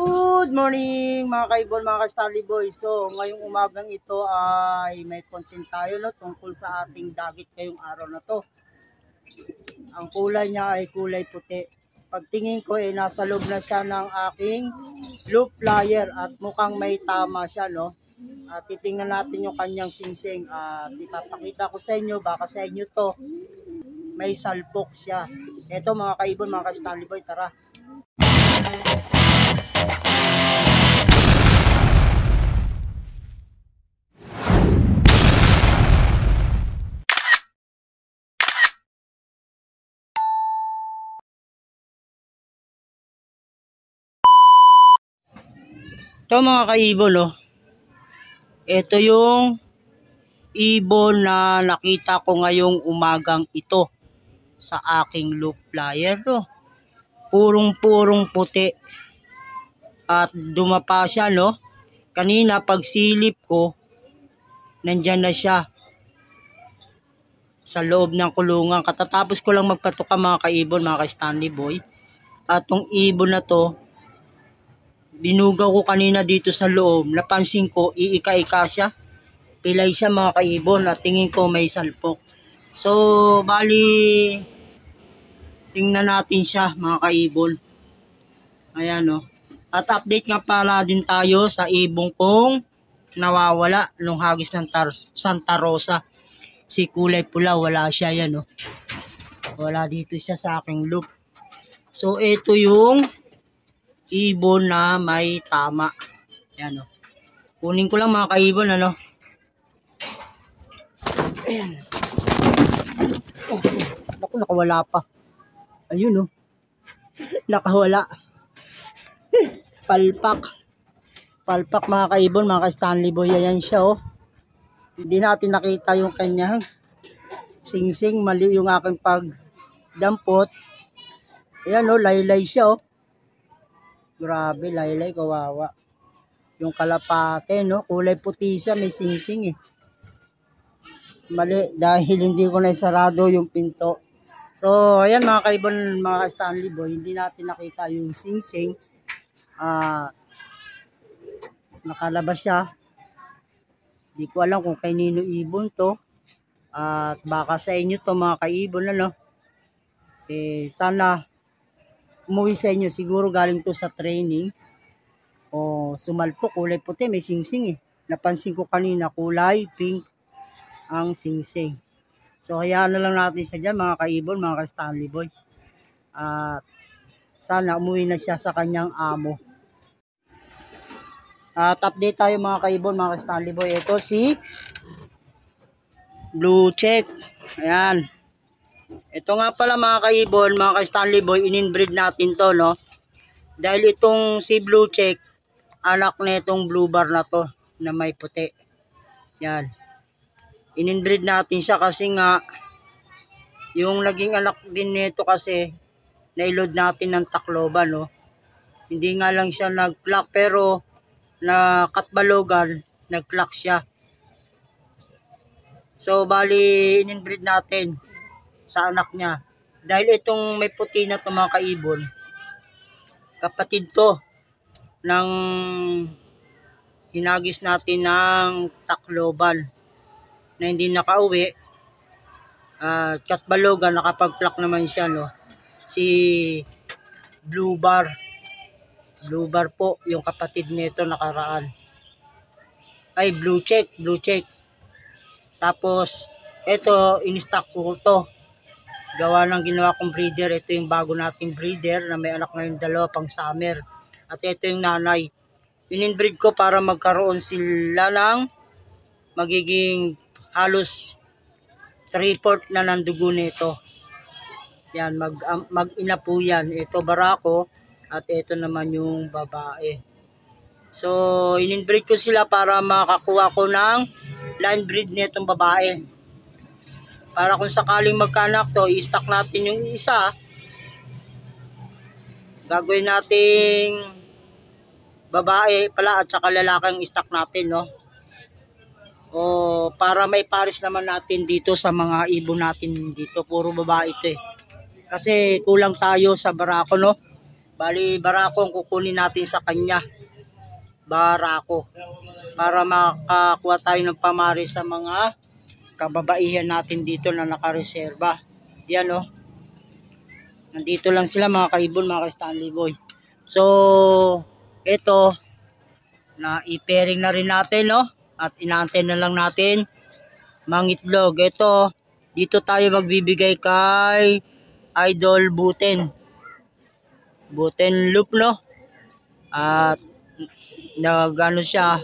Good morning mga kaibon, mga ka-Starly Boy. So ngayong umagang ito ay may content tayo tungkol sa ating dagit ngayong araw na to. Ang kulay niya ay kulay puti. Pagtingin ko ay nasa loob na siya ng aking loop flyer at mukhang may tama siya At titingnan natin yung kanyang singsing at ipapakita ko sa inyo, baka sa inyo to may salpok siya. Ito mga kaibon, mga ka-Starly Boy, tara. Ito mga kaibon, ito yung ibon na nakita ko ngayong umagang ito sa aking loop flyer. Purong-purong puti at dumapa siya Kanina pagsilip ko, nandyan na siya sa loob ng kulungan. Katatapos ko lang magpatuka mga kaibon, mga ka-Starly Boy. At tong ibon na to, binugaw ko kanina dito sa loob. Napansin ko, iika-ika siya. Pilay siya mga kaibon at tingin ko may salpok. So, bali, tingnan natin siya mga kaibon. Ayan At update nga pala din tayo sa ibong kong nawawala nung hagis ng Santa Rosa. Si kulay pula, wala siya yan Wala dito siya sa aking loop. So, ito yung ibon na may tama. Yan Kunin ko lang mga kaibon Ayan. Naku, nakawala pa. Ayun nakawala. Palpak. Palpak mga kaibon, mga ka-Starly Boy. Ayan siya Hindi natin nakita yung kanyang singsing. Mali yung aking pagdampot. Ayan laylay siya Grabe, laylay, kawawa. Yung kalapate, kulay puti siya, may singsing Mali, dahil hindi ko na isarado yung pinto. So, ayan mga kaibon, mga Starly Boy, hindi natin nakita yung singsing. Nakalabas siya. Hindi ko alam kung kanino ibon to. At baka sa inyo to mga kaibon sana umuwi sa inyo, siguro galing to sa training o sumalpok, kulay puti, may singsing Napansin ko kanina kulay pink ang singsing. So hayaan na lang natin sa dyan mga kaibon, mga ka-Starly Boy. At sana umuwi na siya sa kanyang amo. At update tayo mga kaibon, mga ka-Starly Boy. Ito si Blue Check. Ayan. Ito nga pala mga kaibon, mga ka-Starly Boy, in-inbreed natin to Dahil itong si Blue Check, anak na itong blue bar na to na may puti. Yan. In-inbreed natin siya kasi nga yung naging anak din nito kasi nailod natin ng Tacloban Hindi nga lang siya nag-clock pero na katbalogan, nag-clock siya. So bali in-inbreed natin sa anak niya. Dahil itong may puti na to mga kaibon, kapatid to ng hinagis natin ng Tacloban na hindi nakauwi. Katbalogan, nakapag-clock naman siya Si Blue Bar. Blue Bar po yung kapatid nito nakaraan. Ay, Blue Check. Blue Check. Tapos ito, in-stock ko to. Gawa ng ginawa kong breeder. Ito yung bago nating breeder na may anak ngayon dalawa pang summer. At ito yung nanay. In-inbreed ko para magkaroon sila ng magiging halos 3/4 na ng dugo nito. Yan, mag-ina po yan. Ito barako at ito naman yung babae. So, in-inbreed ko sila para makakuha ko ng line breed nitong babae. Para kung sakaling magkaanak to, i-stock natin yung isa. Gagawin nating babae pala at saka lalaking stock natin O para may pares naman natin dito sa mga ibon natin dito. Puro babae ito Kasi kulang tayo sa barako Bali, barako ang kukunin natin sa kanya. Barako. Para makakuha tayo ng pamari sa mga kababaihan natin dito na nakareserba. Yan o. Nandito lang sila mga kaibon, mga ka-Stanley Boy. So, ito, na i-pairing na rin natin, no? At inaantay na lang natin mangitlog. Ito, dito tayo magbibigay kay Idol Buten. Buten Loop, no? At nagano siya,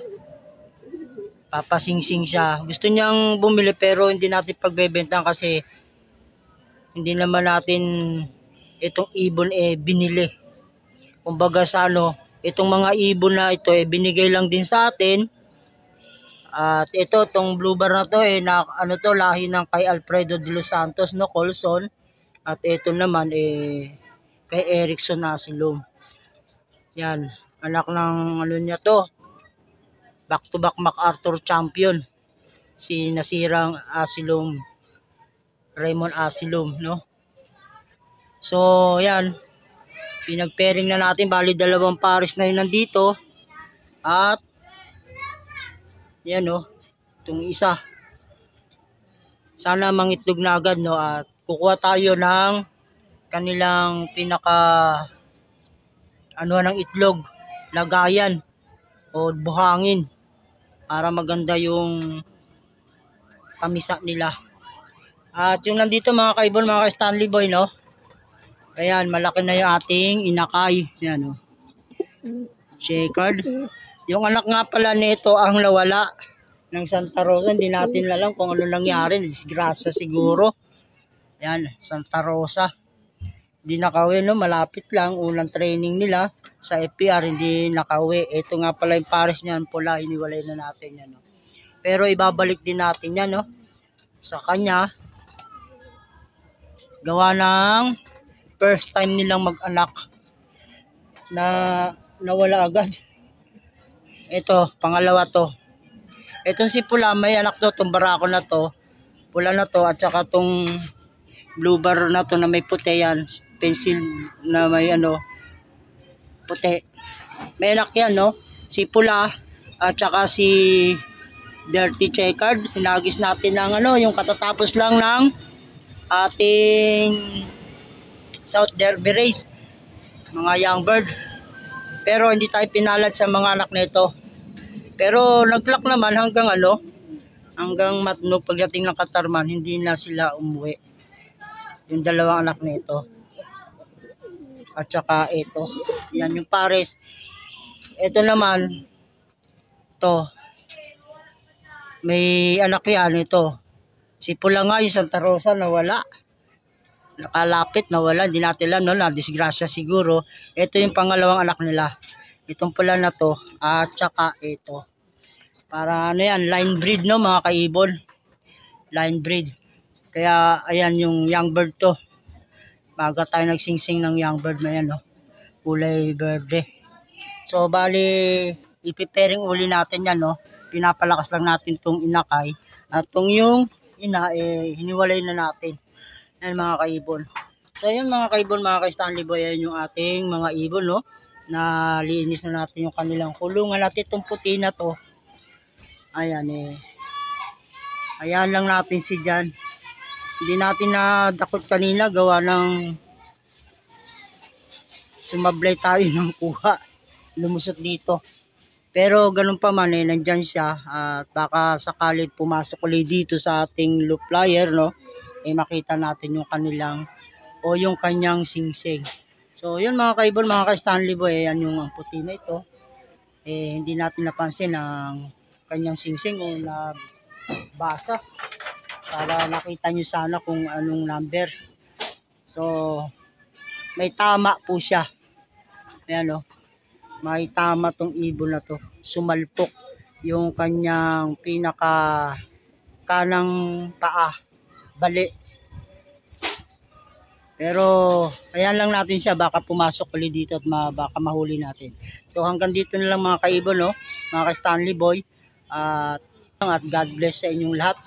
papasingsing siya. Gusto niyang bumili pero hindi natin pagbebenta kasi hindi naman natin itong ibon binili. Kumbaga sa itong mga ibon na ito binigay lang din sa atin. At ito, tong blue bar na to na lahi ng kay Alfredo de los Santos, no, Colson. At ito naman kay Erickson Asilom. Yan, anak ng niya to. Back to back MacArthur champion. Si nasirang Asilom, Raymond Asilom, no. So, yan. Pinag-pairing na natin. Bali, dalawang pares na yun nandito. At, yan, no. Itong isa. Sana mangitlog na agad, no. At, kukuha tayo ng kanilang ng itlog. Lagayan. O buhangin. Para maganda yung kamisa nila. At, yung nandito mga kaibon, mga ka-Stanley Boy, no. Ayan, malaki na yung ating inakay. Ayan, o. Checkered. Yung anak nga pala nito ang nawala ng Santa Rosa. Hindi natin alam kung ano nangyari. Disgrasya siguro. Ayan, Santa Rosa. Hindi nakauwi, no? Malapit lang. Unang training nila sa FPR. Hindi nakauwi. Ito nga pala yung pares niyan. Pula, iniwalay na natin yan, no? Pero ibabalik din natin yan, no? Sa kanya. Gawa ng first time nilang mag-anak na nawala agad. Ito, pangalawa to. Itong si Pula, may anak to, itong barako na to. Pula na to, at saka itong blue bar na to na may puti yan. Pencil na may puti. May anak yan, no? Si Pula, at saka si Dirty Checkered. Hinagis natin ng yung katatapos lang ng ating South Derby race, mga young bird. Pero hindi tayo pinalad sa mga anak nito. Pero nag-clock naman hanggang hanggang Matnog. Pagdating ng Katarman, hindi na sila umuwi. Yung dalawang anak nito. At saka ito. Yan yung pares. Ito naman, to. May anak yan ito. Si Pula nga, yung Santa Rosa, nawala. Nakalapit, nawala, hindi natin alam, no? Na-disgrasya siguro. Ito yung pangalawang anak nila. Itong Pula na to, at saka ito. Para yan, line breed, no, mga kaibon. Line breed. Kaya, ayan yung young bird to. Baga tayo nagsingsing ng young bird na yan, no? Kulay verde. So, bali, ipipairing uli natin yan, no? Pinapalakas lang natin tong inakay. At tong yung ina, hiniwalay na natin. Yan mga kaibon. So yun mga kaibon, mga ka-Stanley Boy, yan yung ating mga ibon, no? Na linis na natin yung kanilang kulungan. At itong puti na to, ayan ayan lang natin si Jan. Hindi natin nadakot kanina, gawa ng sumablay tayo ng kuha. Lumusot dito. Pero ganun pa man, nandyan siya. At baka sakali pumasok ulit dito sa ating loop flyer, no? Makita natin yung kanilang o yung kanyang singsing. So yun mga kaibon, mga ka-Stanley Boy, yan yung puti na ito. Hindi natin napansin ang kanyang singsing o nabasa. Para nakita nyo sana kung anong number. So may tama po siya. Ayan, may tama tong ibon na to. Sumalpok yung kanyang pinaka kanang paa. Bali. Pero ayan lang natin siya, baka pumasok ulit dito at baka mahuli natin. So hanggang dito na lang mga kaibon, no? Mga ka-Stanley Boy. At God bless sa inyong lahat.